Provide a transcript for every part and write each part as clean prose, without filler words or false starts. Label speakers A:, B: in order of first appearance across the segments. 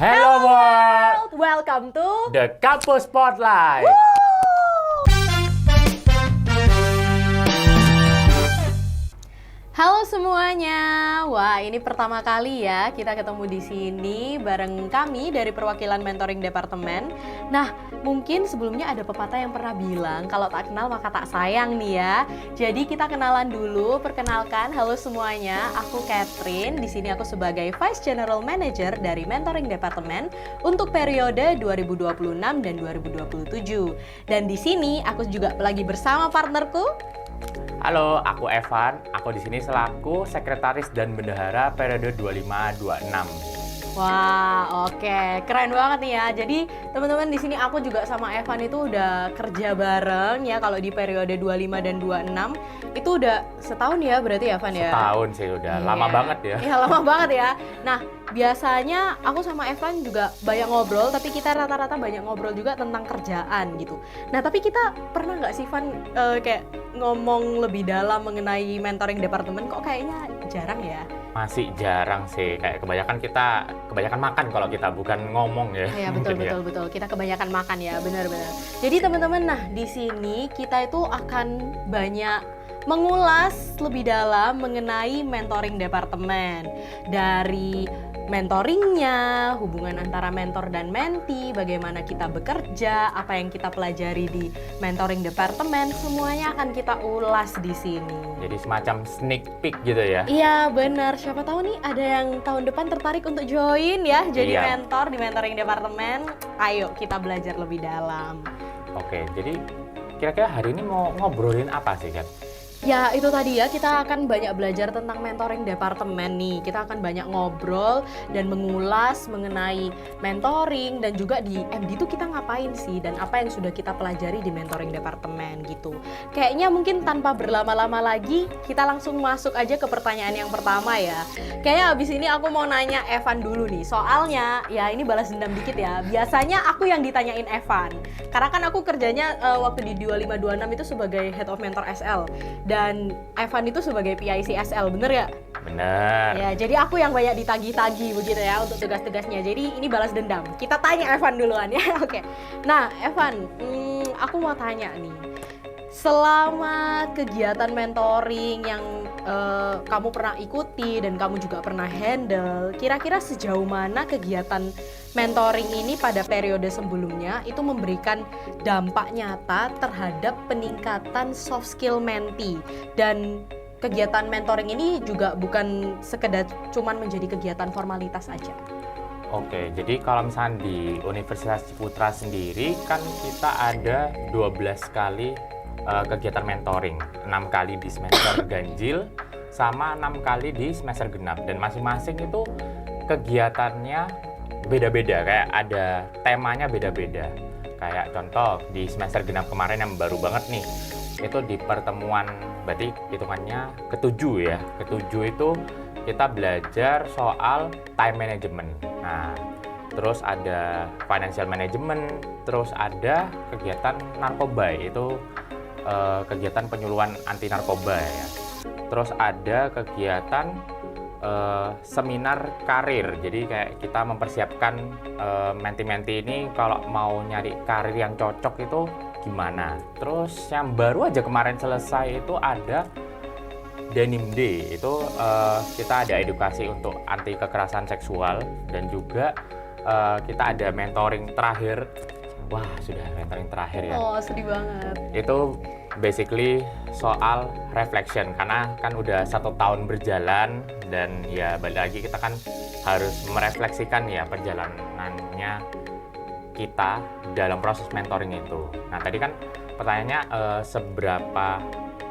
A: Hello world!
B: Welcome to
A: The Kampus Spotlight.
B: Halo semuanya. Wah, ini pertama kali ya kita ketemu di sini bareng kami dari perwakilan mentoring departemen. Nah, mungkin sebelumnya ada pepatah yang pernah bilang kalau tak kenal maka tak sayang nih ya. Jadi kita kenalan dulu. Perkenalkan, halo semuanya. Aku Catherine. Di sini aku sebagai Vice General Manager dari mentoring departemen untuk periode 2026 dan 2027. Dan di sini aku juga lagi bersama partnerku.
A: Halo, aku Evan. Aku di sini selaku sekretaris dan bendahara periode 25-26.
B: Wah, oke, keren banget nih ya. Jadi teman-teman di sini aku juga sama Evan itu udah kerja bareng ya. Kalau di periode 25 dan 26 itu udah setahun ya berarti ya, Evan ya?
A: Setahun sih udah,
B: Iya.
A: lama banget ya.
B: Iya, lama banget ya. Nah, biasanya aku sama Evan juga banyak ngobrol, tapi kita rata-rata banyak ngobrol juga tentang kerjaan gitu. Nah, tapi kita pernah nggak sih, Van, kayak ngomong lebih dalam mengenai mentoring departemen? Kok kayaknya jarang ya?
A: Masih jarang sih, kayak kebanyakan makan kalau kita bukan ngomong ya.
B: Iya,
A: Mungkin ya.
B: betul. Kita kebanyakan makan ya, benar-benar. Jadi teman-teman, nah di sini kita itu akan banyak mengulas lebih dalam mengenai mentoring departemen. Dari mentoringnya, hubungan antara mentor dan menti, bagaimana kita bekerja, apa yang kita pelajari di mentoring departemen, semuanya akan kita ulas di sini.
A: Jadi semacam sneak peek gitu ya.
B: Iya benar, siapa tahu nih ada yang tahun depan tertarik untuk join ya jadi
A: Iya.
B: mentor di mentoring departemen. Ayo kita belajar lebih dalam.
A: Oke, jadi kira-kira hari ini mau ngobrolin apa sih, Kat?
B: Ya itu tadi ya, kita akan banyak belajar tentang mentoring departemen nih. Kita akan banyak ngobrol dan mengulas mengenai mentoring dan juga di MD itu kita ngapain sih dan apa yang sudah kita pelajari di mentoring departemen gitu. Kayaknya mungkin tanpa berlama-lama lagi kita langsung masuk aja ke pertanyaan yang pertama ya. Kayaknya abis ini aku mau nanya Evan dulu nih. Soalnya ya ini balas dendam dikit ya. Biasanya aku yang ditanyain Evan. Karena kan aku kerjanya waktu di 2526 itu sebagai Head of Mentor SL. Dan Evan itu sebagai PIC SL, bener ya?
A: Bener.
B: Ya, jadi aku yang banyak ditagi-tagi begitu ya untuk tugas-tugasnya. Jadi ini balas dendam. Kita tanya Evan duluan ya, oke. Nah, Evan, aku mau tanya nih. Selama kegiatan mentoring yang kamu pernah ikuti dan kamu juga pernah handle, kira-kira sejauh mana kegiatan mentoring ini pada periode sebelumnya itu memberikan dampak nyata terhadap peningkatan soft skill menti, dan kegiatan mentoring ini juga bukan sekedar cuman menjadi kegiatan formalitas aja.
A: Oke, jadi kalau misalnya di Universitas Ciputra sendiri kan kita ada 12 kali kegiatan mentoring, 6 kali di semester ganjil sama 6 kali di semester genap, dan masing-masing itu kegiatannya beda-beda, kayak ada temanya beda-beda. Kayak contoh di semester genap kemarin yang baru banget nih, itu di pertemuan berarti hitungannya ketujuh ya. Ketujuh itu kita belajar soal time management. Nah, terus ada financial management, terus ada kegiatan narkoba, itu kegiatan penyuluhan anti narkoba ya. Terus ada kegiatan seminar karir, jadi kayak kita mempersiapkan menti-menti ini kalau mau nyari karir yang cocok itu gimana. Terus yang baru aja kemarin selesai itu ada Denim Day, itu kita ada edukasi untuk anti kekerasan seksual, dan juga kita ada mentoring terakhir. Wah, sudah mentoring terakhir ya.
B: Oh, sedih banget.
A: Itu basically soal reflection, karena kan udah 1 tahun berjalan, dan ya balik lagi kita kan harus merefleksikan ya perjalanannya kita dalam proses mentoring itu. Nah, tadi kan pertanyaannya seberapa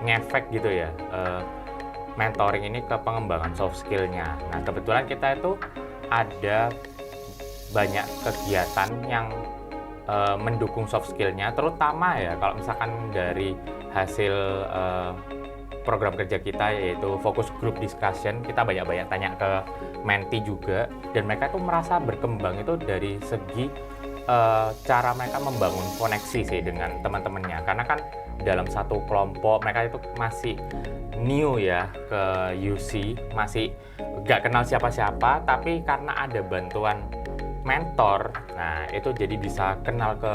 A: ngefek gitu ya mentoring ini ke pengembangan soft skill-nya. Nah, kebetulan kita itu ada banyak kegiatan yang mendukung soft skill-nya, terutama ya kalau misalkan dari hasil program kerja kita yaitu focus group discussion, kita banyak-banyak tanya ke menti juga, dan mereka tuh merasa berkembang itu dari segi cara mereka membangun koneksi sih dengan teman-temannya, karena kan dalam satu kelompok mereka itu masih new ya ke UC, masih gak kenal siapa-siapa, tapi karena ada bantuan mentor, nah itu jadi bisa kenal ke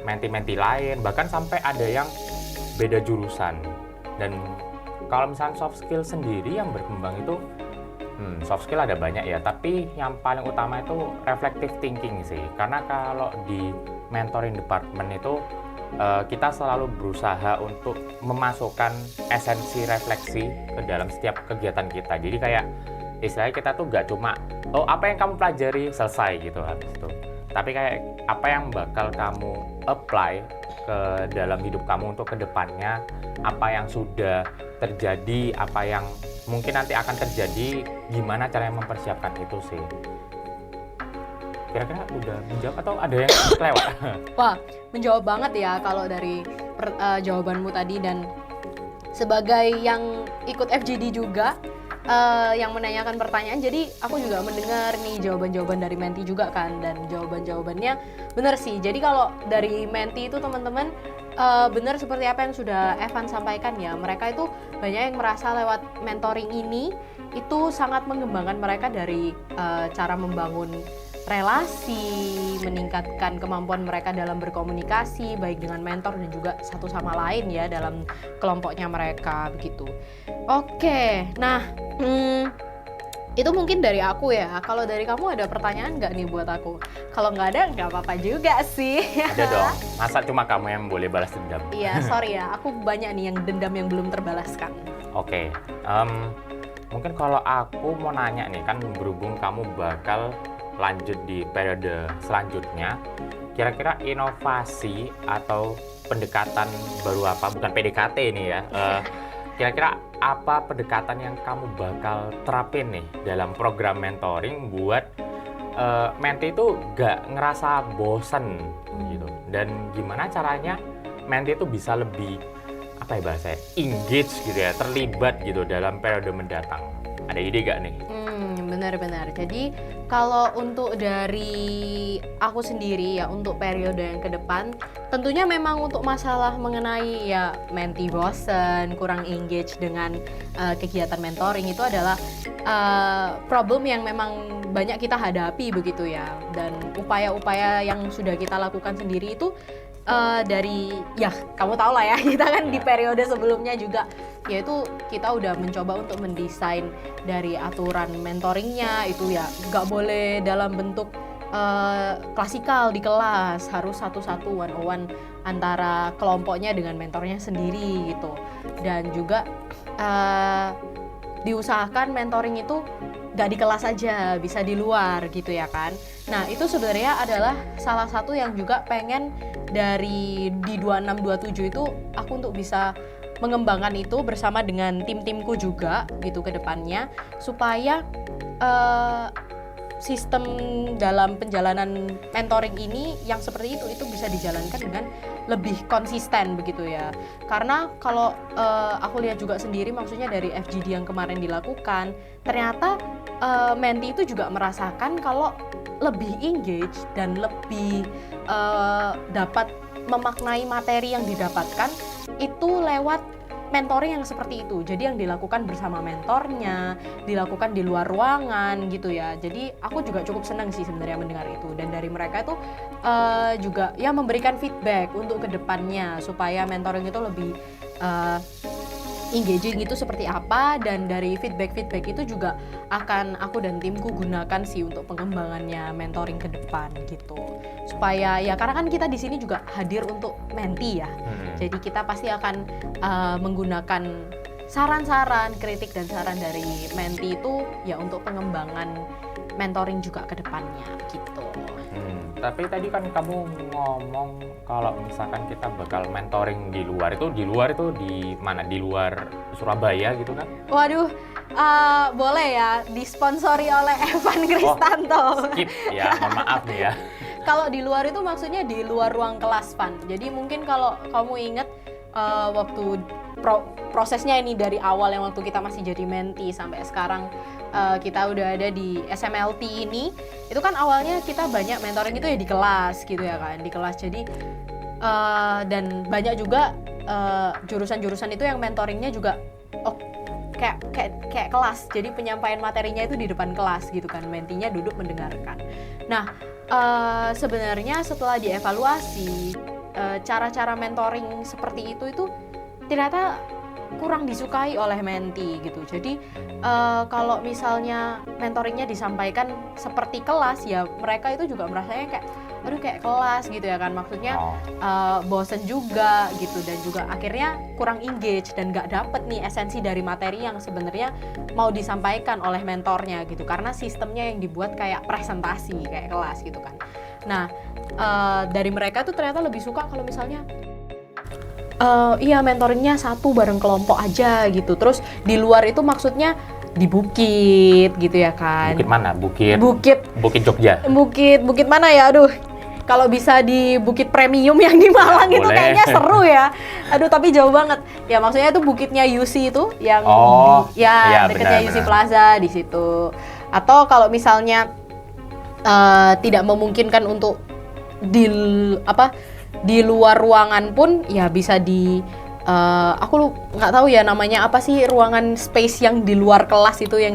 A: menti-menti lain, bahkan sampai ada yang beda jurusan. Dan kalau misalnya soft skill sendiri yang berkembang itu, soft skill ada banyak ya, tapi yang paling utama itu reflective thinking sih. Karena kalau di mentoring department itu kita selalu berusaha untuk memasukkan esensi refleksi ke dalam setiap kegiatan kita. Jadi kayak istilahnya kita tuh gak cuma apa yang kamu pelajari selesai gitu habis itu, tapi kayak apa yang bakal kamu apply ke dalam hidup kamu untuk kedepannya, apa yang sudah terjadi, apa yang mungkin nanti akan terjadi, gimana caranya mempersiapkan itu sih. Kira-kira udah menjawab atau ada yang kelewat?
B: Wah, menjawab banget ya kalau dari jawabanmu tadi. Dan sebagai yang ikut FGD juga, yang menanyakan pertanyaan, jadi aku juga mendengar nih jawaban-jawaban dari Menti juga kan, dan jawaban-jawabannya benar sih. Jadi kalau dari Menti itu teman-teman, benar seperti apa yang sudah Evan sampaikan ya, mereka itu banyak yang merasa lewat mentoring ini itu sangat mengembangkan mereka dari cara membangun relasi, meningkatkan kemampuan mereka dalam berkomunikasi baik dengan mentor dan juga satu sama lain ya dalam kelompoknya mereka begitu. Oke, nah itu mungkin dari aku ya. Kalau dari kamu ada pertanyaan nggak nih buat aku? Kalau nggak ada nggak apa-apa juga sih.
A: Ada dong, masa cuma kamu yang boleh balas dendam?
B: Iya, sorry ya, aku banyak nih yang dendam yang belum terbalaskan.
A: Oke, mungkin kalau aku mau nanya nih, kan berhubung kamu bakal lanjut di periode selanjutnya, kira-kira inovasi atau pendekatan baru apa, bukan PDKT ini ya, kira-kira apa pendekatan yang kamu bakal terapin nih dalam program mentoring buat menti itu gak ngerasa bosen gitu, dan gimana caranya menti itu bisa lebih apa ya bahasanya, engage gitu ya, terlibat gitu dalam periode mendatang. Ada ide gak nih?
B: Benar-benar. Jadi kalau untuk dari aku sendiri ya, untuk periode yang ke depan, tentunya memang untuk masalah mengenai ya menti bosen, kurang engage dengan kegiatan mentoring itu adalah problem yang memang banyak kita hadapi begitu ya. Dan upaya-upaya yang sudah kita lakukan sendiri itu dari ya kamu tahu lah ya, kita kan di periode sebelumnya juga, yaitu kita udah mencoba untuk mendesain dari aturan mentoringnya itu ya nggak boleh dalam bentuk klasikal di kelas, harus satu-satu one-on-one antara kelompoknya dengan mentornya sendiri gitu. Dan juga diusahakan mentoring itu nggak di kelas aja, bisa di luar gitu ya kan. Nah itu sebenarnya adalah salah satu yang juga pengen dari di 2627 itu aku untuk bisa mengembangkan itu bersama dengan tim-timku juga gitu ke depannya, supaya sistem dalam penjalanan mentoring ini yang seperti itu bisa dijalankan dengan lebih konsisten begitu ya. Karena kalau aku lihat juga sendiri, maksudnya dari FGD yang kemarin dilakukan, ternyata menti itu juga merasakan kalau lebih engage dan lebih dapat memaknai materi yang didapatkan itu lewat mentoring yang seperti itu. Jadi yang dilakukan bersama mentornya, dilakukan di luar ruangan gitu ya. Jadi aku juga cukup senang sih sebenarnya mendengar itu. Dan dari mereka itu juga ya memberikan feedback untuk kedepannya supaya mentoring itu lebih engaging itu seperti apa. Dan dari feedback itu juga akan aku dan timku gunakan sih untuk pengembangannya mentoring ke depan gitu. Supaya ya, karena kan kita di sini juga hadir untuk menti ya. Jadi kita pasti akan menggunakan saran-saran, kritik dan saran dari menti itu ya untuk pengembangan mentoring juga ke depannya gitu.
A: Tapi tadi kan kamu ngomong kalau misalkan kita bakal mentoring di luar itu di mana? Di luar Surabaya gitu kan?
B: Waduh, boleh ya disponsori oleh Evan Kristanto.
A: Skip ya, mohon maaf nih ya.
B: Kalau di luar itu maksudnya di luar ruang kelas, Van. Jadi mungkin kalau kamu ingat waktu prosesnya ini dari awal yang waktu kita masih jadi menti sampai sekarang kita udah ada di SMLT ini, itu kan awalnya kita banyak mentoring itu ya di kelas gitu ya kan, di kelas. Jadi dan banyak juga jurusan-jurusan itu yang mentoringnya juga kayak kelas. Jadi penyampaian materinya itu di depan kelas gitu kan, mentinya duduk mendengarkan. Nah Sebenarnya setelah dievaluasi, cara-cara mentoring seperti itu ternyata kurang disukai oleh menti gitu. Jadi kalau misalnya mentoringnya disampaikan seperti kelas, ya mereka itu juga merasanya kayak aduh kayak kelas gitu ya kan, maksudnya bosen juga gitu, dan juga akhirnya kurang engage dan nggak dapet nih esensi dari materi yang sebenarnya mau disampaikan oleh mentornya gitu, karena sistemnya yang dibuat kayak presentasi kayak kelas gitu kan. Nah dari mereka tuh ternyata lebih suka kalau misalnya iya mentoringnya satu bareng kelompok aja gitu, terus di luar itu maksudnya di bukit gitu ya kan.
A: Bukit mana? Bukit Jogja.
B: Bukit mana ya? Aduh, kalau bisa di Bukit Premium yang di Malang
A: ya,
B: itu
A: boleh.
B: kayaknya seru ya. Aduh, tapi jauh banget. Ya maksudnya itu bukitnya UC itu yang
A: iya,
B: dekatnya
A: benar,
B: UC
A: benar.
B: Plaza di situ. Atau kalau misalnya tidak memungkinkan untuk di luar ruangan pun ya bisa di aku nggak tahu ya namanya apa sih, ruangan space yang di luar kelas itu yang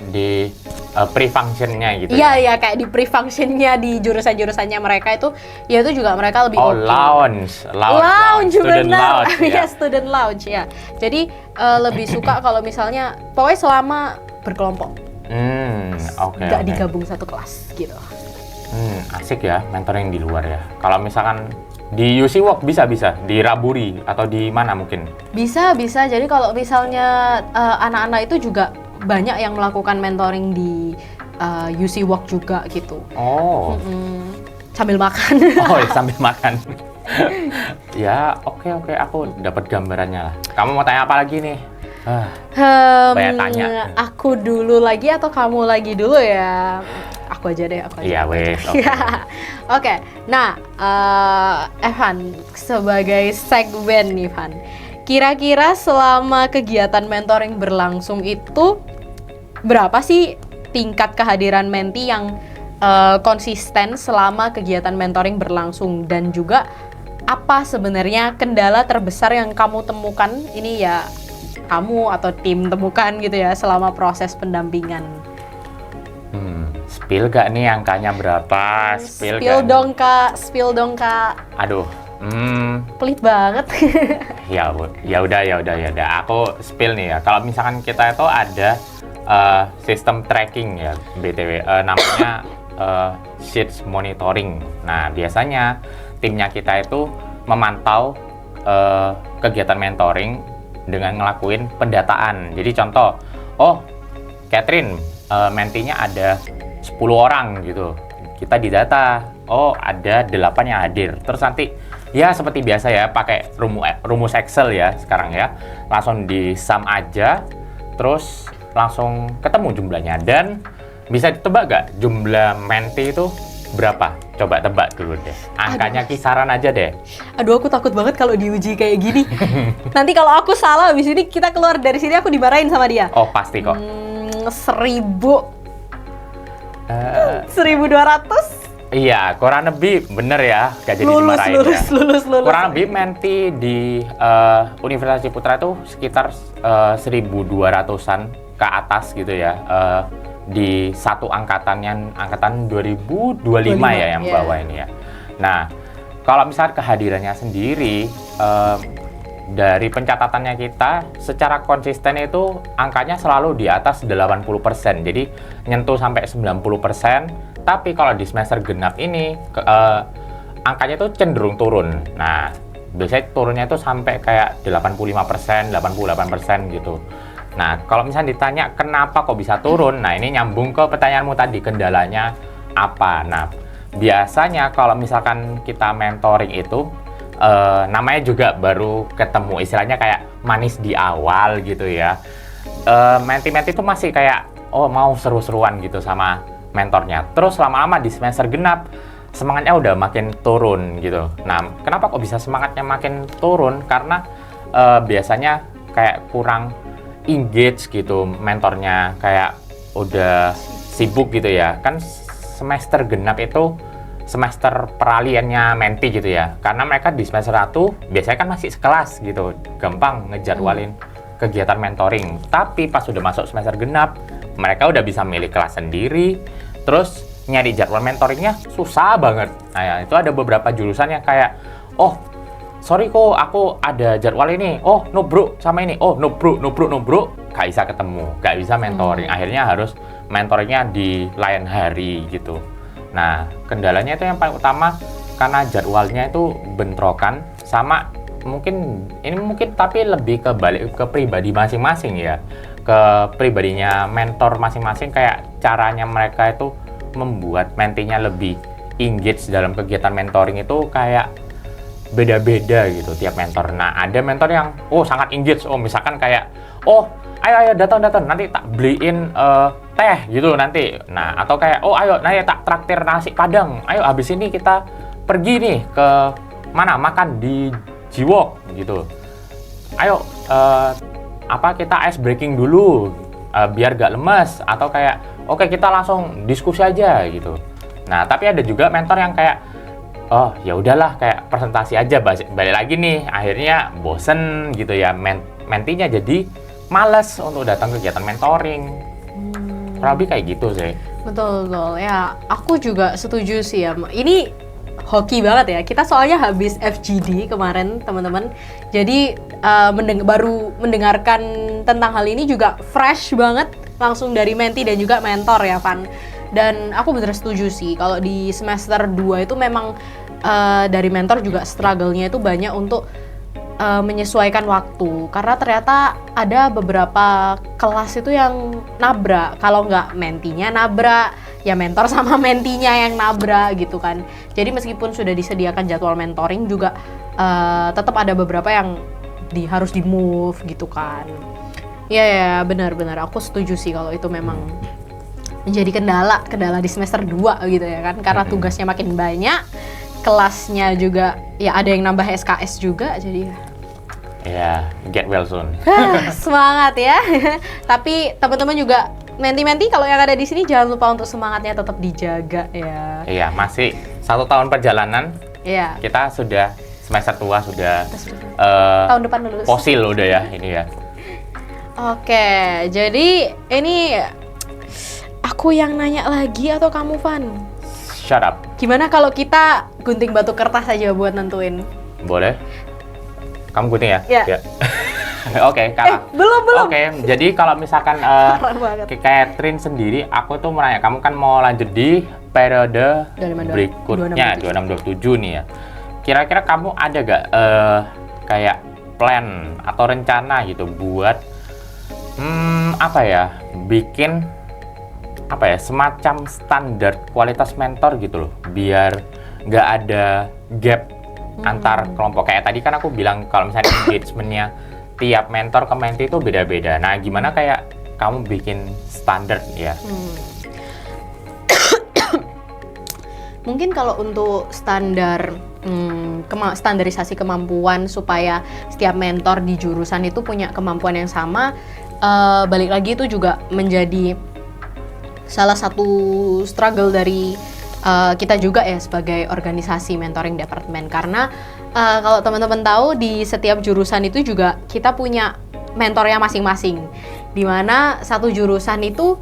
A: di pre-functionnya gitu.
B: Iya, kayak di pre-functionnya di jurusan-jurusannya mereka itu, ya itu juga mereka lebih oke.
A: Lounge
B: Student
A: benar.
B: lounge, ya student lounge ya. Jadi lebih suka kalau misalnya pokoknya selama berkelompok, nggak digabung satu kelas gitu.
A: Asik ya mentoring di luar ya. Kalau misalkan di UC Walk bisa di Raburi atau di mana mungkin?
B: Bisa. Jadi kalau misalnya anak-anak itu juga banyak yang melakukan mentoring di UC Walk juga gitu. Sambil makan.
A: Ya, sambil makan. Ya, oke, aku dapat gambarannya lah. Kamu mau tanya apa lagi nih? Banyak tanya.
B: Aku dulu lagi atau kamu lagi dulu ya? Aku aja deh.
A: Iya, wes.
B: Oke. Nah, Evan, sebagai segmen nih, Van. Kira-kira selama kegiatan mentoring berlangsung itu berapa sih tingkat kehadiran menti yang konsisten selama kegiatan mentoring berlangsung, dan juga apa sebenarnya kendala terbesar yang kamu temukan, ini ya kamu atau tim temukan gitu ya selama proses pendampingan?
A: Spill gak nih angkanya berapa?
B: Spill dong kak.
A: Aduh,
B: pelit banget.
A: ya udah. Aku spill nih ya. Kalau misalkan kita itu ada sistem tracking ya, BTW, namanya sheets monitoring. Nah, biasanya timnya kita itu memantau kegiatan mentoring dengan ngelakuin pendataan. Jadi contoh, Catherine, mentinya ada 10 orang gitu. Kita didata, ada 8 yang hadir. Terus nanti ya seperti biasa ya, pakai rumus Excel ya sekarang ya. Langsung di sum aja, terus langsung ketemu jumlahnya. Dan bisa ditebak gak jumlah menti itu berapa? Coba tebak dulu deh. Angkanya kisaran aja deh.
B: Aduh, aku takut banget kalau diuji kayak gini. Nanti kalau aku salah, habis ini kita keluar dari sini aku dimarahin sama dia.
A: Oh, pasti kok.
B: 1.200?
A: Iya, kurang lebih bener ya. Gak jadi dimarahin ya.
B: Lulus.
A: Kurang lebih menti di Universitas Ciputra itu sekitar 1.200-an ke atas gitu ya. Di satu angkatan 2025 ya yang bawah ini ya. Nah, kalau misalnya kehadirannya sendiri, dari pencatatannya kita secara konsisten itu angkanya selalu di atas 80%, jadi nyentuh sampai 90%. Tapi kalau di semester genap ini angkanya itu cenderung turun. Nah, biasanya turunnya itu sampai kayak 85%, 88% gitu. Nah, kalau misalnya ditanya kenapa kok bisa turun, nah ini nyambung ke pertanyaanmu tadi, kendalanya apa. Nah, biasanya kalau misalkan kita mentoring itu, namanya juga baru ketemu, istilahnya kayak manis di awal gitu ya. Menti-menti itu masih kayak, mau seru-seruan gitu sama mentornya. Terus lama-lama di semester genap, semangatnya udah makin turun gitu. Nah, kenapa kok bisa semangatnya makin turun? Karena biasanya kayak kurang engage gitu mentornya, kayak udah sibuk gitu ya. Kan semester genap itu semester peralihannya menti gitu ya. Karena mereka di semester 1 biasanya kan masih sekelas gitu, gampang ngejadwalin kegiatan mentoring. Tapi pas udah masuk semester genap, mereka udah bisa milih kelas sendiri, terus nyari jadwal mentoringnya susah banget. Nah ya, itu ada beberapa jurusan yang kayak, oh sorry kok aku ada jadwal ini, oh no bro sama ini, oh no bro, gak bisa ketemu, gak bisa mentoring. Akhirnya harus mentoringnya di lain hari gitu. Nah kendalanya itu yang paling utama karena jadwalnya itu bentrokan sama mungkin tapi lebih ke balik ke pribadi masing-masing ya, ke pribadinya mentor masing-masing, kayak caranya mereka itu membuat mentinya lebih engage dalam kegiatan mentoring itu kayak beda-beda gitu tiap mentor. Nah ada mentor yang sangat engage, misalkan kayak ayo datang nanti tak beliin teh gitu nanti. Nah atau kayak ayo nanti tak traktir nasi padang, ayo habis ini kita pergi nih ke mana makan di Jiwok gitu, ayo kita ice breaking dulu biar gak lemes, atau kayak oke kita langsung diskusi aja gitu. Nah tapi ada juga mentor yang kayak ya udahlah kayak presentasi aja, balik lagi nih akhirnya bosen gitu ya, mentinya jadi males untuk datang kegiatan mentoring. Kurang lebih kayak gitu sih.
B: Betul ya, aku juga setuju sih ya. Ini hoki banget ya, kita soalnya habis FGD kemarin teman-teman, jadi baru mendengarkan tentang hal ini juga fresh banget langsung dari menti dan juga mentor ya Van. Dan aku bener setuju sih kalau di semester 2 itu memang dari mentor juga struggle-nya itu banyak untuk menyesuaikan waktu, karena ternyata ada beberapa kelas itu yang nabrak, kalau nggak mentinya nabrak ya mentor sama mentinya yang nabrak gitu kan. Jadi meskipun sudah disediakan jadwal mentoring juga tetap ada beberapa yang harus di move gitu kan. Ya benar-benar aku setuju sih kalau itu memang menjadi kendala di semester 2 gitu ya kan, karena tugasnya makin banyak, kelasnya juga ya ada yang nambah SKS juga, jadi
A: ya get well soon.
B: Semangat ya. Tapi teman-teman juga menti-menti kalau yang ada di sini jangan lupa untuk semangatnya tetap dijaga ya.
A: Iya, masih 1 tahun perjalanan.
B: Iya.
A: Kita sudah semester tua, sudah
B: tahun depan lulus.
A: Fosil udah ya ini ya.
B: Oke, jadi ini aku yang nanya lagi atau kamu Van?
A: Shut up.
B: Gimana kalau kita gunting batu kertas aja buat nentuin?
A: Boleh. Kamu gunting ya?
B: Iya.
A: Oke, kalau
B: belum.
A: Oke, jadi kalau misalkan Catherine sendiri, aku tuh mau nanya, kamu kan mau lanjut di periode berikutnya 26-27 nih ya. Kira-kira kamu ada gak kayak plan atau rencana gitu buat bikin semacam standar kualitas mentor gitu loh, biar nggak ada gap antar kelompok. Kayak tadi kan aku bilang kalau misalnya engagementnya tiap mentor ke menti itu beda-beda. Nah gimana kayak kamu bikin standar ya?
B: Mungkin kalau untuk standarisasi kemampuan supaya setiap mentor di jurusan itu punya kemampuan yang sama, balik lagi itu juga menjadi salah satu struggle dari kita juga ya sebagai organisasi mentoring departemen, karena kalau teman-teman tahu di setiap jurusan itu juga kita punya mentornya masing-masing, dimana satu jurusan itu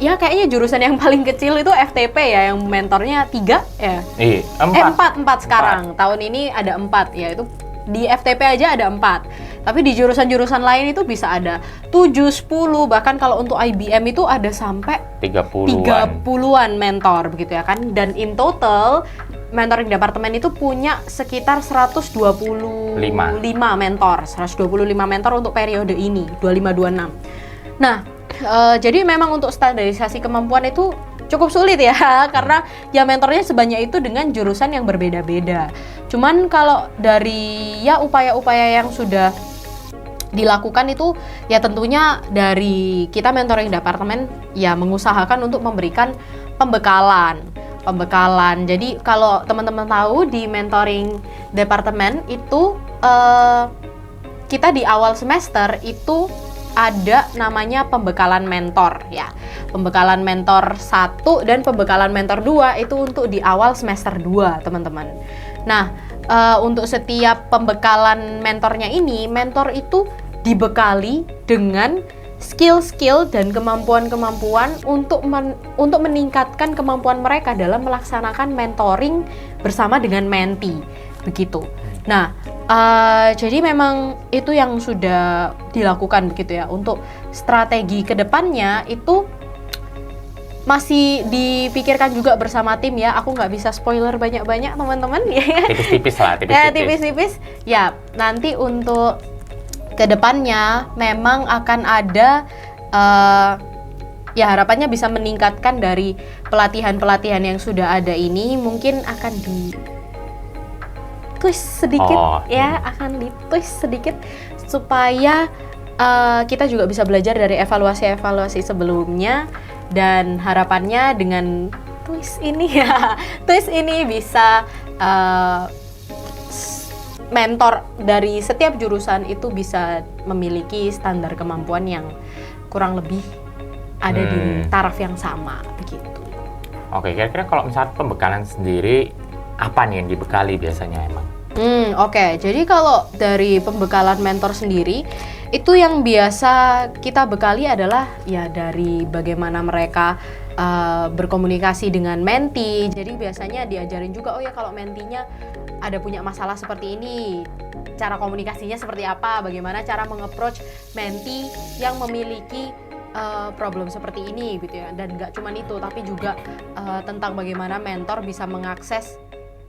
B: ya kayaknya jurusan yang paling kecil itu FTP ya, yang mentornya 3 ya?
A: Iya,
B: 4 sekarang. Tahun ini ada 4 ya, itu di FTP aja ada 4. Tapi di jurusan-jurusan lain itu bisa ada 7, 10, bahkan kalau untuk IBM itu ada sampai 30-an mentor begitu ya kan. Dan in total mentoring departemen itu punya sekitar 125 mentor untuk periode ini 25-26. Nah, jadi memang untuk standarisasi kemampuan itu cukup sulit ya, karena ya mentornya sebanyak itu dengan jurusan yang berbeda-beda. Cuman kalau dari ya upaya-upaya yang sudah dilakukan itu ya tentunya dari kita mentoring departemen ya mengusahakan untuk memberikan pembekalan. Jadi kalau teman-teman tahu di mentoring departemen itu kita di awal semester itu ada namanya pembekalan mentor ya. Pembekalan mentor 1 dan pembekalan mentor 2 itu untuk di awal semester 2, teman-teman. Nah, untuk setiap pembekalan mentornya ini, mentor itu dibekali dengan skill-skill dan kemampuan-kemampuan untuk meningkatkan kemampuan mereka dalam melaksanakan mentoring bersama dengan mentee begitu. Nah, jadi memang itu yang sudah dilakukan begitu ya. Untuk strategi kedepannya itu masih dipikirkan juga bersama tim ya. Aku nggak bisa spoiler banyak-banyak teman-teman ya.
A: Tipis-tipis lah,
B: Ya,
A: tipis-tipis.
B: tipis-tipis. Ya, nanti untuk kedepannya memang akan ada ya harapannya bisa meningkatkan dari pelatihan-pelatihan yang sudah ada ini, mungkin akan di twist sedikit ya, akan di twist sedikit supaya kita juga bisa belajar dari evaluasi-evaluasi sebelumnya, dan harapannya dengan twist ini ya, twist ini bisa mentor dari setiap jurusan itu bisa memiliki standar kemampuan yang kurang lebih ada di taraf yang sama begitu.
A: Oke, kira-kira kalau misalnya pembekalan sendiri apa nih yang dibekali biasanya emang?
B: Oke. Jadi kalau dari pembekalan mentor sendiri itu yang biasa kita bekali adalah ya dari bagaimana mereka berkomunikasi dengan mentee. Jadi biasanya diajarin juga, oh ya kalau mentinya ada punya masalah seperti ini, cara komunikasinya seperti apa, bagaimana cara meng-approach mentee yang memiliki problem seperti ini gitu ya. Dan nggak cuma itu, tapi juga tentang bagaimana mentor bisa mengakses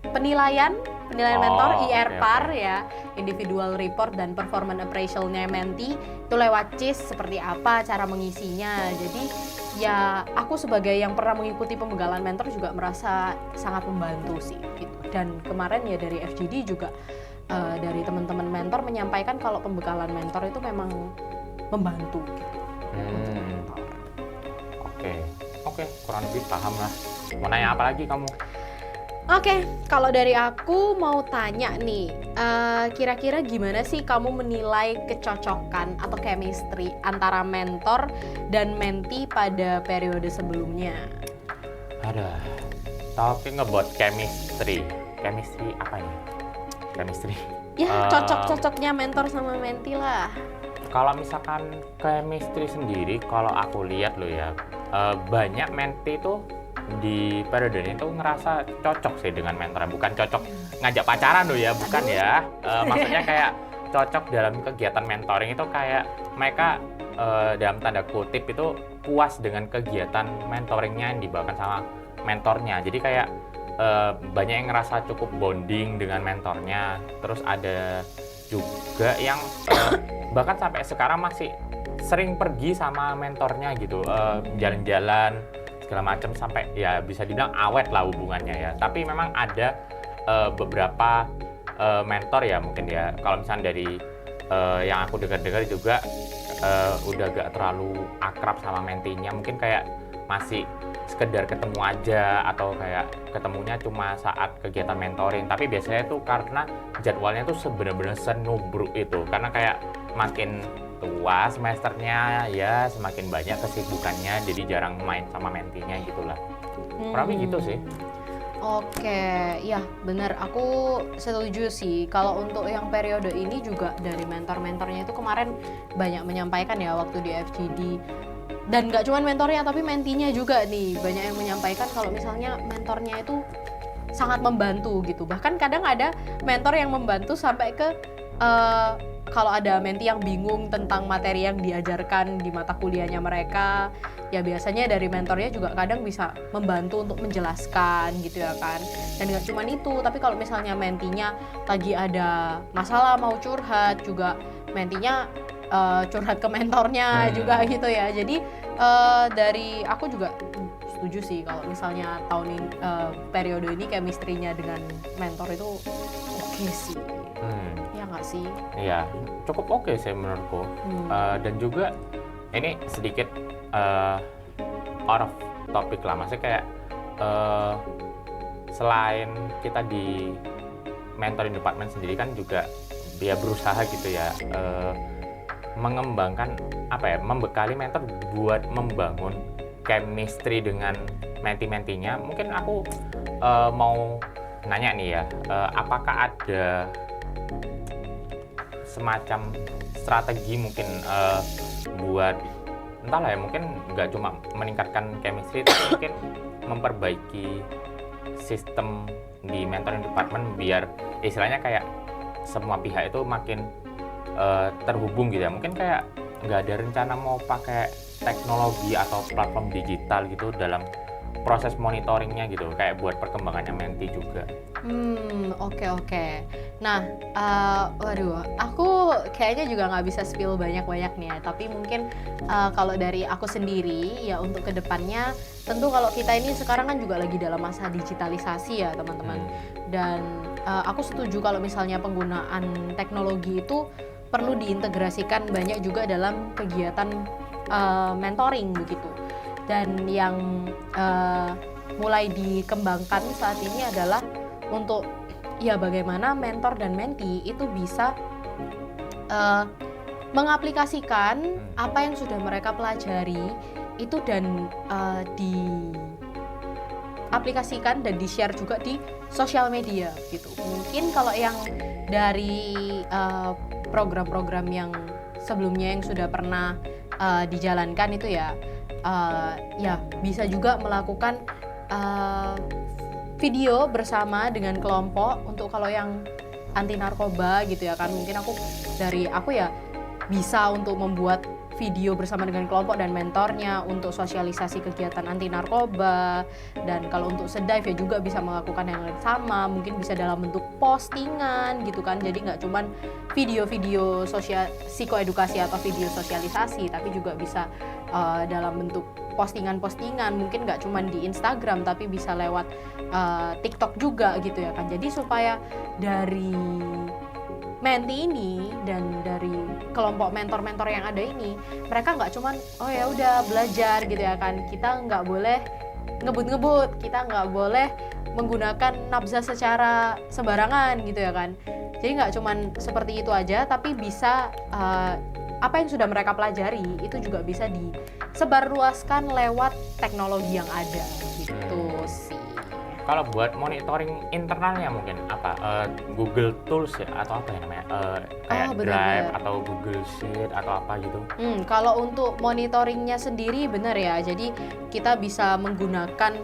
B: penilaian mentor IRPAR ya, individual report dan performance appraisal-nya mentee itu lewat CIS seperti apa cara mengisinya. Jadi ya aku sebagai yang pernah mengikuti pembekalan mentor juga merasa sangat membantu sih gitu. Dan kemarin ya dari FGD juga dari teman-teman mentor menyampaikan kalau pembekalan mentor itu memang membantu gitu.
A: Oke, kurang lebih paham lah. Mau nanya apa lagi kamu?
B: Oke, kalau dari aku mau tanya nih, kira-kira gimana sih kamu menilai kecocokan atau chemistry antara mentor dan mentee pada periode sebelumnya?
A: Ada. Talking about chemistry. Chemistry apa ini? Chemistry.
B: Ya, cocok-cocoknya mentor sama mentee lah.
A: Kalau misalkan chemistry sendiri, kalau aku lihat loh ya, banyak mentee itu di periode ini tuh ngerasa cocok sih dengan mentornya. Bukan cocok ngajak pacaran loh ya, bukan ya. Maksudnya kayak cocok dalam kegiatan mentoring itu kayak mereka dalam tanda kutip itu puas dengan kegiatan mentoringnya yang dibawakan sama mentornya. Jadi kayak banyak yang ngerasa cukup bonding dengan mentornya. Terus ada juga yang bahkan sampai sekarang masih sering pergi sama mentornya gitu, jalan-jalan segala macam, sampai ya bisa dibilang awet lah hubungannya ya. Tapi memang ada beberapa mentor ya mungkin ya, kalau misalnya dari yang aku dengar-dengar juga udah gak terlalu akrab sama mentinya, mungkin kayak masih sekedar ketemu aja atau kayak ketemunya cuma saat kegiatan mentoring. Tapi biasanya tuh karena jadwalnya tuh sebenarnya senubruk itu, karena kayak makin tua semesternya ya semakin banyak kesibukannya, jadi jarang main sama mentinya gitulah. Kurang lebih gitu sih.
B: Oke, ya benar, aku setuju sih. Kalau untuk yang periode ini juga dari mentor-mentornya itu kemarin banyak menyampaikan ya waktu di FGD. Dan nggak cuma mentornya tapi mentinya juga nih, banyak yang menyampaikan kalau misalnya mentornya itu sangat membantu gitu. Bahkan kadang ada mentor yang membantu sampai ke kalau ada mentee yang bingung tentang materi yang diajarkan di mata kuliahnya mereka, ya biasanya dari mentornya juga kadang bisa membantu untuk menjelaskan gitu ya kan. Dan nggak cuma itu, tapi kalau misalnya mentinya lagi ada masalah mau curhat, juga mentinya curhat ke mentornya juga gitu ya. Jadi dari aku juga setuju sih kalau misalnya tahun ini periode ini chemistry-nya dengan mentor itu oke sih. Ya nggak sih?
A: Iya, cukup oke sih menurutku. Dan juga ini sedikit out of topic lah, maksudnya kayak selain kita di mentoring department sendiri kan juga dia berusaha gitu ya mengembangkan membekali mentor buat membangun chemistry dengan menti-mentinya. Mungkin aku mau nanya nih ya, apakah ada semacam strategi mungkin buat entahlah ya, mungkin nggak cuma meningkatkan chemistry tapi mungkin memperbaiki sistem di mentoring department biar istilahnya kayak semua pihak itu makin terhubung gitu ya. Mungkin kayak nggak ada rencana mau pakai teknologi atau platform digital gitu dalam proses monitoringnya gitu, kayak buat perkembangannya menti juga.
B: Oke. Nah, waduh, aku kayaknya juga nggak bisa spill banyak-banyak nih ya. Tapi mungkin kalau dari aku sendiri ya untuk kedepannya, tentu kalau kita ini sekarang kan juga lagi dalam masa digitalisasi ya teman-teman. Dan aku setuju kalau misalnya penggunaan teknologi itu perlu diintegrasikan banyak juga dalam kegiatan mentoring begitu. Dan yang mulai dikembangkan saat ini adalah untuk ya bagaimana mentor dan menti itu bisa mengaplikasikan apa yang sudah mereka pelajari itu dan diaplikasikan dan di-share juga di sosial media gitu. Mungkin kalau yang dari program-program yang sebelumnya yang sudah pernah dijalankan itu ya bisa juga melakukan video bersama dengan kelompok untuk kalau yang anti narkoba gitu ya kan, mungkin aku ya bisa untuk membuat video bersama dengan kelompok dan mentornya untuk sosialisasi kegiatan anti narkoba. Dan kalau untuk Sedive ya juga bisa melakukan yang sama, mungkin bisa dalam bentuk postingan gitu kan, jadi nggak cuman video-video psikoedukasi atau video sosialisasi, tapi juga bisa dalam bentuk postingan-postingan, mungkin nggak cuma di Instagram tapi bisa lewat TikTok juga gitu ya kan. Jadi supaya dari menti ini dan dari kelompok mentor-mentor yang ada ini, mereka nggak cuman oh ya udah belajar gitu ya kan, kita nggak boleh ngebut-ngebut, kita nggak boleh menggunakan nafza secara sembarangan gitu ya kan. Jadi nggak cuman seperti itu aja, tapi bisa apa yang sudah mereka pelajari itu juga bisa disebarluaskan lewat teknologi yang ada gitu sih.
A: Kalau buat monitoring internalnya mungkin apa? Google Tools ya atau apa ya namanya? Kayak Drive atau Google Sheet atau apa gitu?
B: Kalau untuk monitoringnya sendiri benar ya. Jadi kita bisa menggunakan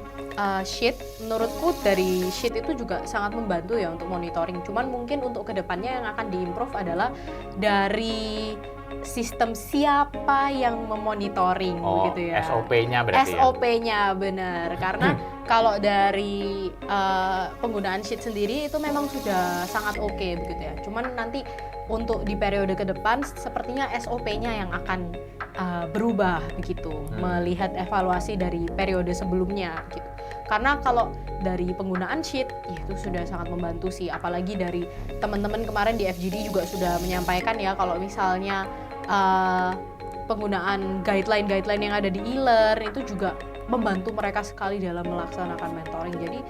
B: Sheet. Menurutku dari Sheet itu juga sangat membantu ya untuk monitoring. Cuman mungkin untuk kedepannya yang akan diimprove adalah dari sistem siapa yang memonitoring gitu ya.
A: SOP-nya berarti
B: SOP-nya benar. Karena kalau dari penggunaan Sheet sendiri itu memang sudah sangat oke begitu ya. Cuman nanti untuk di periode ke depan sepertinya SOP-nya yang akan berubah begitu, melihat evaluasi dari periode sebelumnya gitu. Karena kalau dari penggunaan Sheet ya itu sudah sangat membantu sih, apalagi dari teman-teman kemarin di FGD juga sudah menyampaikan ya kalau misalnya penggunaan guideline yang ada di e-learn itu juga membantu mereka sekali dalam melaksanakan mentoring. Jadi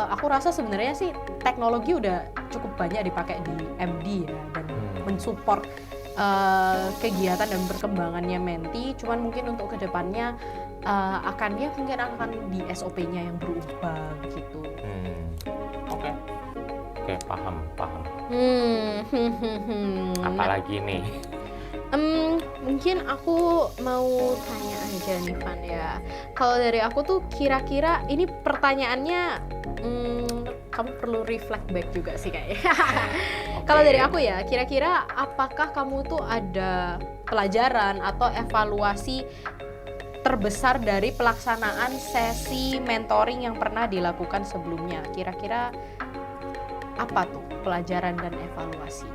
B: aku rasa sebenarnya sih teknologi udah cukup banyak dipakai di MD ya, dan mensupport kegiatan dan perkembangannya menti. Cuman mungkin untuk kedepannya mungkin akan di SOP-nya yang berubah gitu.
A: Oke, paham. Apalagi nih?
B: Mungkin aku mau tanya aja nih Van ya. Kalau dari aku tuh kira-kira ini pertanyaannya kamu perlu reflect back juga sih kayaknya. Kalau dari aku ya, kira-kira apakah kamu tuh ada pelajaran atau evaluasi terbesar dari pelaksanaan sesi mentoring yang pernah dilakukan sebelumnya? Kira-kira apa tuh pelajaran dan evaluasi?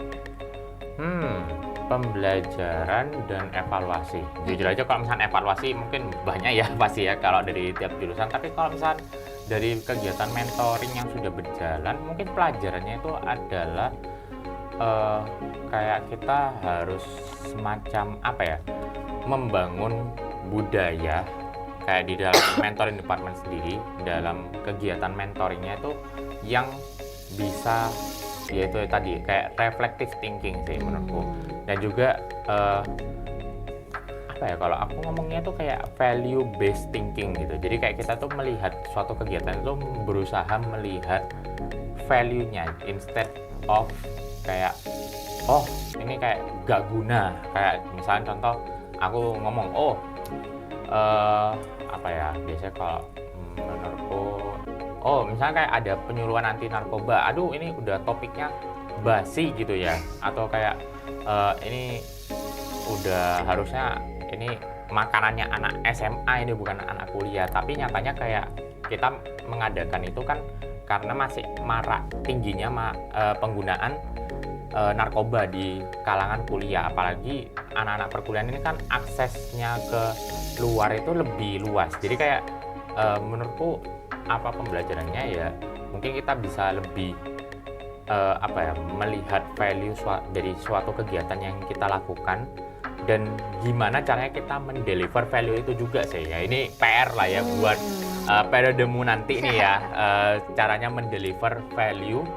A: Pembelajaran dan evaluasi. Jujur aja kalau misalnya evaluasi mungkin banyak ya pasti ya kalau dari tiap jurusan. Tapi kalau misalnya dari kegiatan mentoring yang sudah berjalan, mungkin pelajarannya itu adalah kayak kita harus semacam apa ya, membangun budaya kayak di dalam mentoring department sendiri, dalam kegiatan mentoringnya itu yang bisa yaitu tadi kayak reflective thinking sih menurutku. Dan juga apa ya, kalau aku ngomongnya tuh kayak value based thinking gitu. Jadi kayak kita tuh melihat suatu kegiatan itu berusaha melihat value-nya instead of kayak ini kayak gak guna. Kayak misalnya contoh aku ngomong Apa ya, biasanya kalau menurutku, misalnya kayak ada penyuluhan anti narkoba, aduh ini udah topiknya basi gitu ya, atau kayak ini udah harusnya ini makanannya anak SMA, ini bukan anak kuliah. Tapi nyatanya kayak kita mengadakan itu kan karena masih marak tingginya penggunaan narkoba di kalangan kuliah, apalagi anak-anak perkuliahan ini kan aksesnya ke luar itu lebih luas. Jadi kayak menurutku apa pembelajarannya ya, mungkin kita bisa lebih melihat value dari suatu kegiatan yang kita lakukan, dan gimana caranya kita mendeliver value itu juga sih ya. Ini PR lah ya buat periodemu nanti nih ya, caranya mendeliver value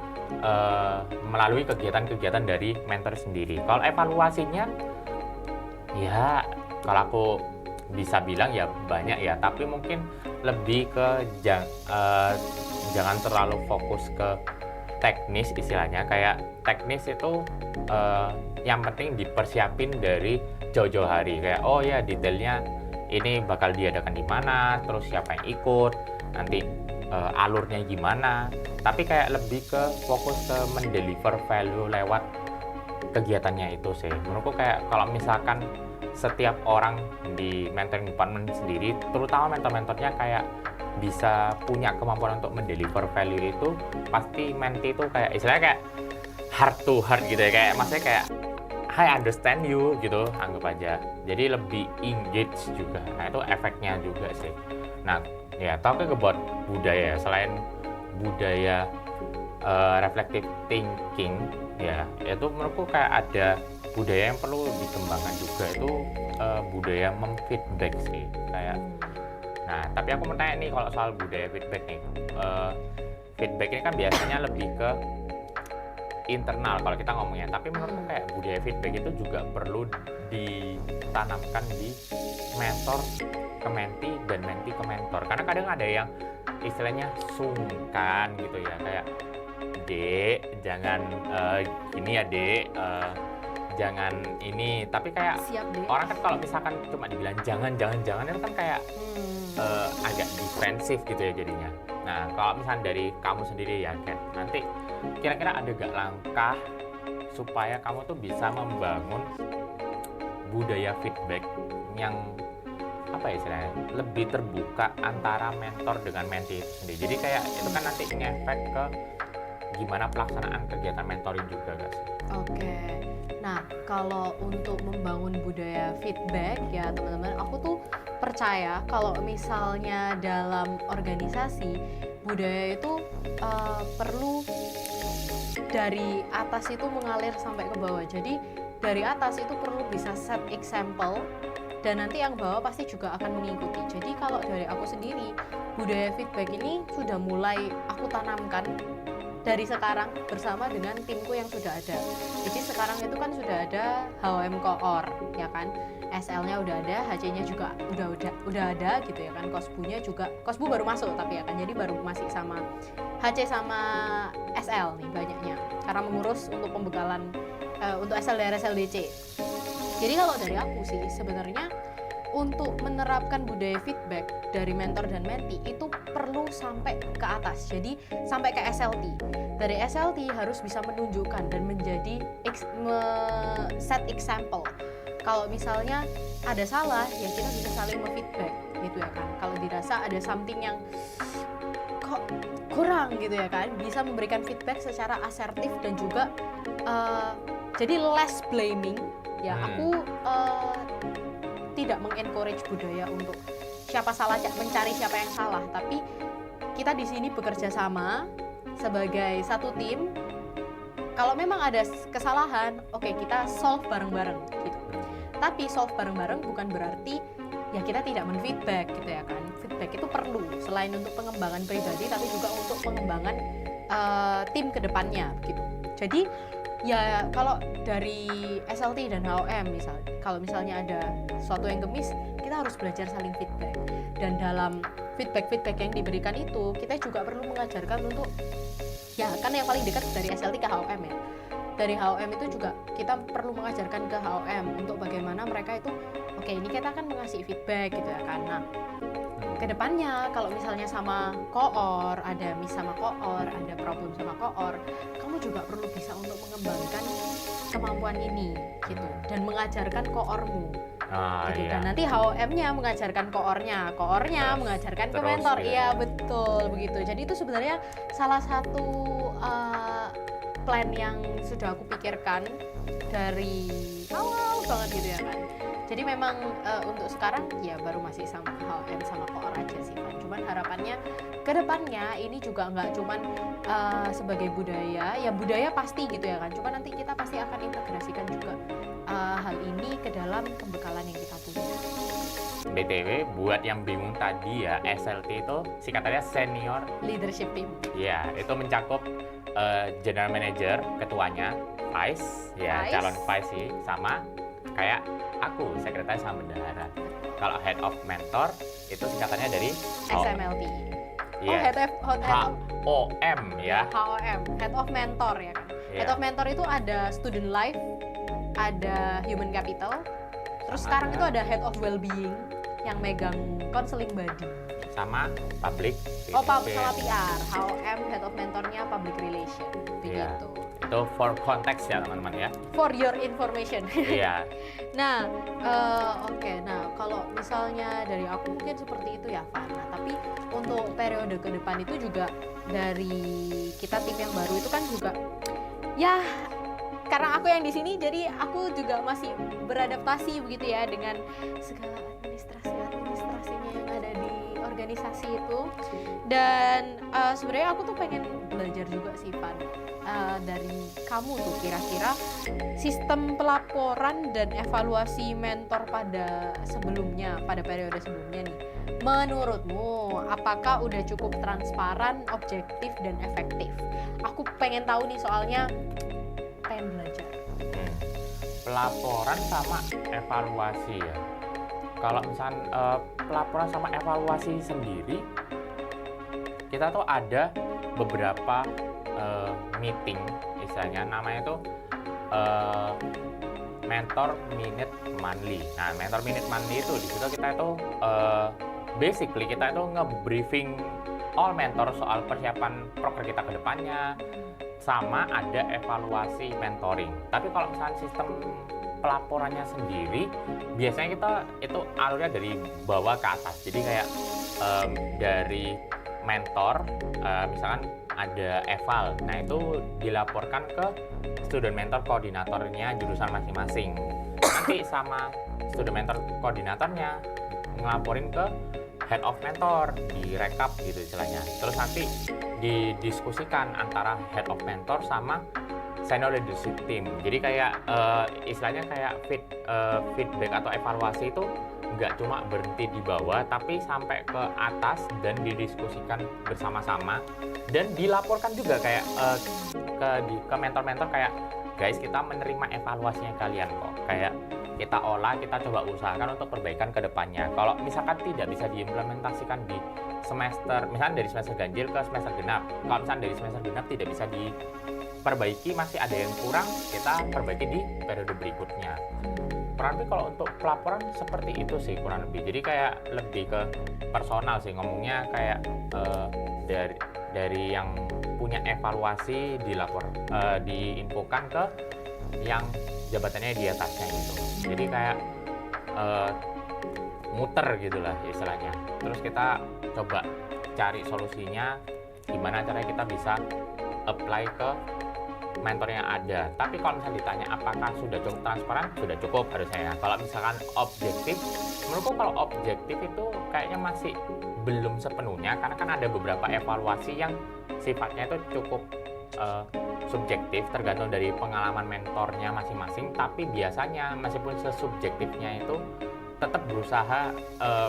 A: melalui kegiatan-kegiatan dari mentor sendiri. Kalau evaluasinya ya, kalau aku bisa bilang ya banyak ya, tapi mungkin lebih ke jangan terlalu fokus ke teknis. Istilahnya kayak teknis itu yang penting dipersiapin dari jauh-jauh hari, kayak oh ya detailnya ini bakal diadakan di mana, terus siapa yang ikut, nanti alurnya gimana. Tapi kayak lebih ke fokus ke mendeliver value lewat kegiatannya itu sih. Menurutku kayak kalau misalkan setiap orang di mentoring department sendiri, terutama mentor-mentornya kayak bisa punya kemampuan untuk mendeliver value itu, pasti menti itu kayak istilahnya kayak heart to heart gitu ya, kayak maksudnya kayak I understand you gitu, anggap aja. Jadi lebih engage juga. Nah itu efeknya juga sih. Nah ya, talking about budaya, selain budaya reflective thinking ya, itu menurutku kayak ada budaya yang perlu dikembangkan juga, itu budaya memfeedback sih kayak. Nah tapi aku mau tanya nih, kalau soal budaya feedback nih, feedback ini kan biasanya lebih ke internal kalau kita ngomongnya, tapi menurutku kayak budaya feedback itu juga perlu ditanamkan di mentor ke menti dan menti ke mentor, karena kadang ada yang istilahnya sungkan gitu ya, kayak dek jangan gini ya dek, jangan ini, tapi kayak
B: Siap deh.
A: orang kan kalau misalkan cuma dibilang jangan itu kan kayak agak defensif gitu ya jadinya. Nah kalau misalnya dari kamu sendiri ya Ken, nanti kira-kira ada gak langkah supaya kamu tuh bisa membangun budaya feedback yang apa ya istilahnya, lebih terbuka antara mentor dengan menti itu sendiri. Jadi kayak itu kan nanti ngefek ke gimana pelaksanaan kegiatan mentoring juga guys.
B: Oke. Nah, kalau untuk membangun budaya feedback ya teman-teman, aku tuh percaya kalau misalnya dalam organisasi, budaya itu perlu dari atas itu mengalir sampai ke bawah. Jadi dari atas itu perlu bisa set example, dan nanti yang bawah pasti juga akan mengikuti. Jadi kalau dari aku sendiri, budaya feedback ini sudah mulai aku tanamkan dari sekarang bersama dengan timku yang sudah ada. Jadi sekarang itu kan sudah ada HOM Koor ya kan, SL-nya udah ada, HC-nya juga udah ada gitu ya kan, Kosbunya juga, Kosbu baru masuk tapi ya kan, jadi baru masih sama HC sama SL nih banyaknya, karena mengurus untuk pembekalan untuk SLDR SLDC. Jadi kalau dari aku sih sebenarnya untuk menerapkan budaya feedback dari mentor dan menti itu perlu sampai ke atas, jadi sampai ke SLT. Dari SLT harus bisa menunjukkan dan menjadi set example. Kalau misalnya ada salah ya kita bisa saling memfeedback gitu ya kan. Kalau dirasa ada something yang kok kurang gitu ya kan, bisa memberikan feedback secara asertif dan juga jadi less blaming ya. Aku tidak mengencourage budaya untuk siapa salah, mencari siapa yang salah, tapi kita di sini bekerja sama sebagai satu tim. Kalau memang ada kesalahan, oke, kita solve bareng-bareng gitu. Tapi solve bareng-bareng bukan berarti ya kita tidak menfeedback gitu ya kan. Feedback itu perlu selain untuk pengembangan pribadi, tapi juga untuk pengembangan tim kedepannya gitu. Jadi ya kalau dari SLT dan HOM misalnya, kalau misalnya ada sesuatu yang gemis, kita harus belajar saling feedback. Dan dalam feedback yang diberikan itu, kita juga perlu mengajarkan untuk, ya kan yang paling dekat dari SLT ke HOM ya. Dari HOM itu juga kita perlu mengajarkan ke HOM untuk bagaimana mereka itu oke ini kita akan mengasih feedback gitu ya kan. Nah, kedepannya kalau misalnya sama koor, ada miss sama koor, ada problem sama koor, kamu juga perlu bisa untuk mengembangkan kemampuan ini gitu dan mengajarkan koormu gitu.
A: Iya.
B: Dan nanti HOM-nya mengajarkan koornya
A: Terus-
B: mengajarkan ke
A: terus
B: mentor.
A: gitu
B: Iya
A: ya.
B: betul begitu. Jadi itu sebenarnya salah satu plan yang sudah aku pikirkan dari awal banget gitu ya kan. Jadi memang untuk sekarang ya baru masih sama HOM sama koor aja sih kan. Cuman harapannya ke depannya ini juga nggak cuman sebagai budaya, ya budaya pasti gitu ya kan. Cuma nanti kita pasti akan integrasikan juga hal ini ke dalam pembekalan yang kita punya.
A: BTW, buat yang bingung tadi ya, SLT itu singkatannya Senior.
B: Leadership team.
A: Ya, itu mencakup General Manager, ketuanya, Vice, ya
B: Vice.
A: calon Vice sih, sama kayak aku, Sekretaris sama Bendahara. Kalau Head of Mentor, itu singkatannya dari
B: SMLT. Oh,
A: Iya,
B: head of
A: HOM ya.
B: HOM, Head of Mentor ya kan.
A: Iya.
B: Head of Mentor itu ada Student Life, ada Human Capital, terus
A: Sama
B: sekarang
A: ada-
B: itu ada Head of Wellbeing yang megang counseling body.
A: Sama Public
B: Oh,
A: Relations.
B: sama PR, HOM Head of Mentornya Public Relation,
A: Iya.
B: begitu.
A: Itu for konteks ya teman-teman ya.
B: For your information.
A: Iya.
B: Nah, oke. Nah, kalau misalnya dari aku mungkin seperti itu ya, Van. Nah, tapi untuk periode ke depan itu juga dari kita tim yang baru itu kan juga ya karena aku yang di sini jadi aku juga masih beradaptasi begitu ya dengan segala administrasinya yang ada di organisasi itu. Dan sebenarnya aku tuh pengen belajar juga sih, Van. Dari kamu tuh kira-kira sistem pelaporan dan evaluasi mentor pada periode sebelumnya nih, menurutmu apakah udah cukup transparan, objektif dan efektif? Aku pengen tahu nih soalnya pengen belajar.
A: Pelaporan sama evaluasi ya. Kalau misalnya pelaporan sama evaluasi sendiri, kita tuh ada beberapa meeting, istilahnya namanya tuh mentor minute monthly. Nah, mentor minute monthly itu di situ kita itu basically kita itu nge-briefing all mentor soal persiapan proker kita ke depannya, sama ada evaluasi mentoring. Tapi kalau misalnya sistem pelaporannya sendiri, biasanya kita itu alurnya dari bawah ke atas. Jadi kayak dari mentor, misalkan ada eval, nah itu dilaporkan ke student mentor koordinatornya jurusan masing-masing. Nanti sama student mentor koordinatornya ngelaporin ke head of mentor, direkap gitu istilahnya. Terus nanti didiskusikan antara head of mentor sama senior leadership team. Jadi kayak istilahnya kayak feedback atau evaluasi itu nggak cuma berhenti di bawah, tapi sampai ke atas dan didiskusikan bersama-sama dan dilaporkan juga kayak ke mentor-mentor kayak, guys, kita menerima evaluasinya kalian kok. Kayak kita olah, kita coba usahakan untuk perbaikan ke depannya. Kalau misalkan tidak bisa diimplementasikan di semester, misalnya dari semester ganjil ke semester genap. Kalau misalnya dari semester genap tidak bisa diperbaiki, masih ada yang kurang, kita perbaiki di periode berikutnya. Kurang lebih kalau untuk pelaporan seperti itu sih kurang lebih. Jadi kayak lebih ke personal sih ngomongnya, kayak dari yang punya evaluasi diinfokan ke yang jabatannya di atasnya gitu. Jadi kayak muter gitulah istilahnya. Terus kita coba cari solusinya gimana caranya kita bisa apply ke mentor yang ada. Tapi kalau misalnya ditanya apakah sudah cukup transparan, sudah cukup harusnya ya. Kalau misalkan objektif, menurutku kalau objektif itu kayaknya masih belum sepenuhnya, karena kan ada beberapa evaluasi yang sifatnya itu cukup subjektif, tergantung dari pengalaman mentornya masing-masing. Tapi biasanya meskipun sesubjektifnya itu tetap berusaha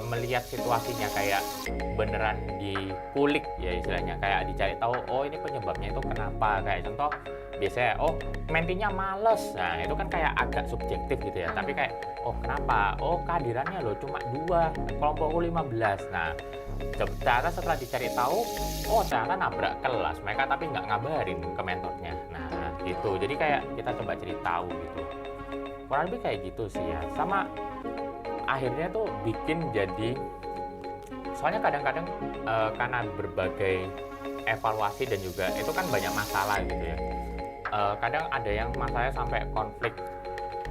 A: melihat situasinya, kayak beneran dikulik ya istilahnya, kayak dicari tahu, oh ini penyebabnya itu kenapa. Kayak contoh biasanya, oh mentinya males, nah itu kan kayak agak subjektif gitu ya. Tapi kayak, oh kenapa, oh kehadirannya loh cuma 2, kelompokku 15. Nah ternyata setelah dicari tahu, oh ternyata nabrak kelas mereka tapi nggak ngabarin ke mentornya. Nah gitu, jadi kayak kita coba cari tahu gitu, kurang lebih kayak gitu sih ya. Sama akhirnya tuh bikin jadi, soalnya kadang-kadang karena berbagai evaluasi dan juga itu kan banyak masalah gitu ya. Kadang ada yang masalahnya sampai konflik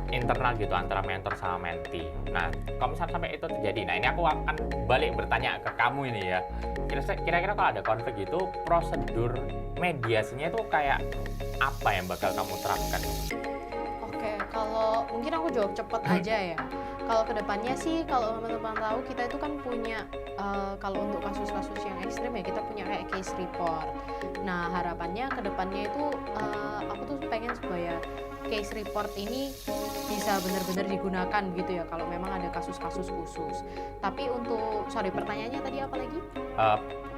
A: internal gitu antara mentor sama mentee. Nah, kalau misalnya sampai itu terjadi, nah ini aku akan balik bertanya ke kamu ini ya. Kira-kira kalau ada konflik gitu, prosedur mediasinya itu kayak apa yang bakal kamu terapkan?
B: Oke, kalau mungkin aku jawab cepet aja ya. Kalau kedepannya sih, kalau teman-teman tahu kita itu kan punya kalau untuk kasus-kasus yang ekstrim ya kita punya kayak case report. Nah harapannya kedepannya itu aku tuh pengen supaya case report ini bisa benar-benar digunakan gitu ya kalau memang ada kasus-kasus khusus. Tapi untuk, sorry pertanyaannya tadi apa lagi?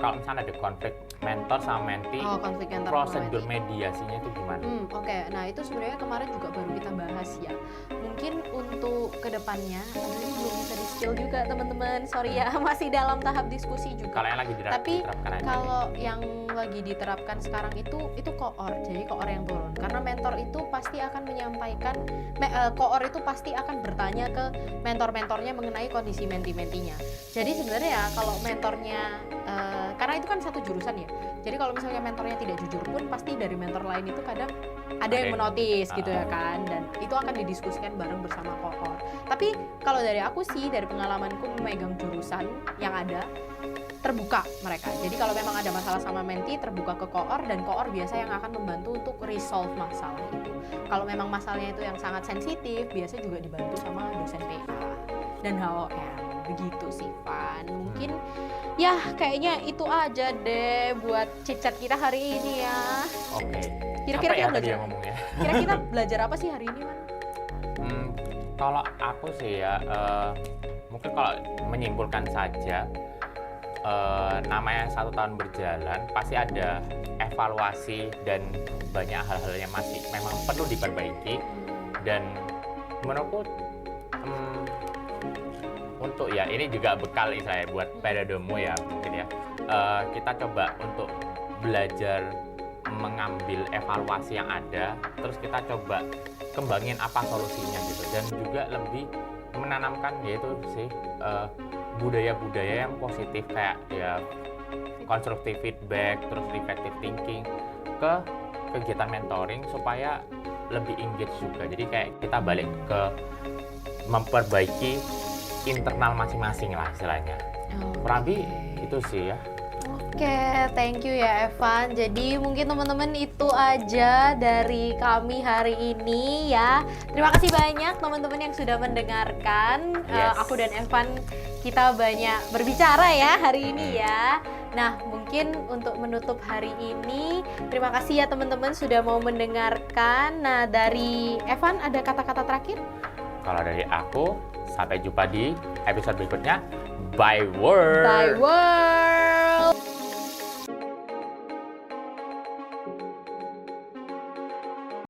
A: Kalau misalnya ada konflik mentor sama mentee,
B: Konflik antar
A: prosedur
B: mentee.
A: mediasinya itu gimana?
B: Oke. Nah itu sebenarnya kemarin juga baru kita bahas ya. Mungkin untuk kedepannya, aduh ini belum bisa di spill juga teman-teman, sorry ya, masih dalam tahap diskusi juga.
A: Kalau yang lagi
B: Tapi
A: diterapkan aja.
B: kalau yang lagi diterapkan sekarang itu koor, jadi koor yang turun. Karena mentor itu pasti akan menyampaikan, koor itu pasti akan bertanya ke mentor-mentornya mengenai kondisi menti-mentinya. Jadi sebenarnya ya kalau mentornya, karena itu kan satu jurusan ya. Jadi kalau misalnya mentornya tidak jujur pun pasti dari mentor lain itu kadang ada yang menotis gitu ya kan, dan itu akan didiskusikan bareng bersama koor. Tapi kalau dari aku sih, dari pengalamanku memegang jurusan yang ada, terbuka mereka. Jadi kalau memang ada masalah sama mentee, terbuka ke koor, dan koor biasa yang akan membantu untuk resolve masalah itu. Kalau memang masalahnya itu yang sangat sensitif, biasa juga dibantu sama dosen PA dan HOM. Begitu sih Van. Mungkin ya kayaknya itu aja deh buat chit-chat kita hari ini ya.
A: Oke.
B: Kira-kira
A: Capek
B: kita
A: tadi
B: belajar,
A: ya ngomongnya.
B: kira-kira belajar apa sih hari ini, Man?
A: Kalau aku sih ya, mungkin kalau menyimpulkan saja, namanya 1 tahun berjalan pasti ada evaluasi dan banyak hal-hal yang masih memang perlu diperbaiki. Dan menurutku untuk ya ini juga bekal saya buat periodemu ya mungkin ya, kita coba untuk belajar mengambil evaluasi yang ada, terus kita coba kembangin apa solusinya gitu, dan juga lebih menanamkan yaitu sih budaya-budaya yang positif kayak ya constructive feedback, terus reflective thinking ke kegiatan mentoring supaya lebih engage juga. Jadi kayak kita balik ke memperbaiki internal masing-masing lah istilahnya. Kurang lebih itu sih ya.
B: Oke, thank you ya Evan. Jadi mungkin teman-teman itu aja dari kami hari ini ya. Terima kasih banyak teman-teman yang sudah mendengarkan.
A: Yes.
B: Aku dan Evan kita banyak berbicara ya hari ini ya. Nah, mungkin untuk menutup hari ini, terima kasih ya teman-teman sudah mau mendengarkan. Nah, dari Evan ada kata-kata terakhir?
A: Kalau dari aku, sampai jumpa di episode berikutnya. Bye world.
B: Bye world.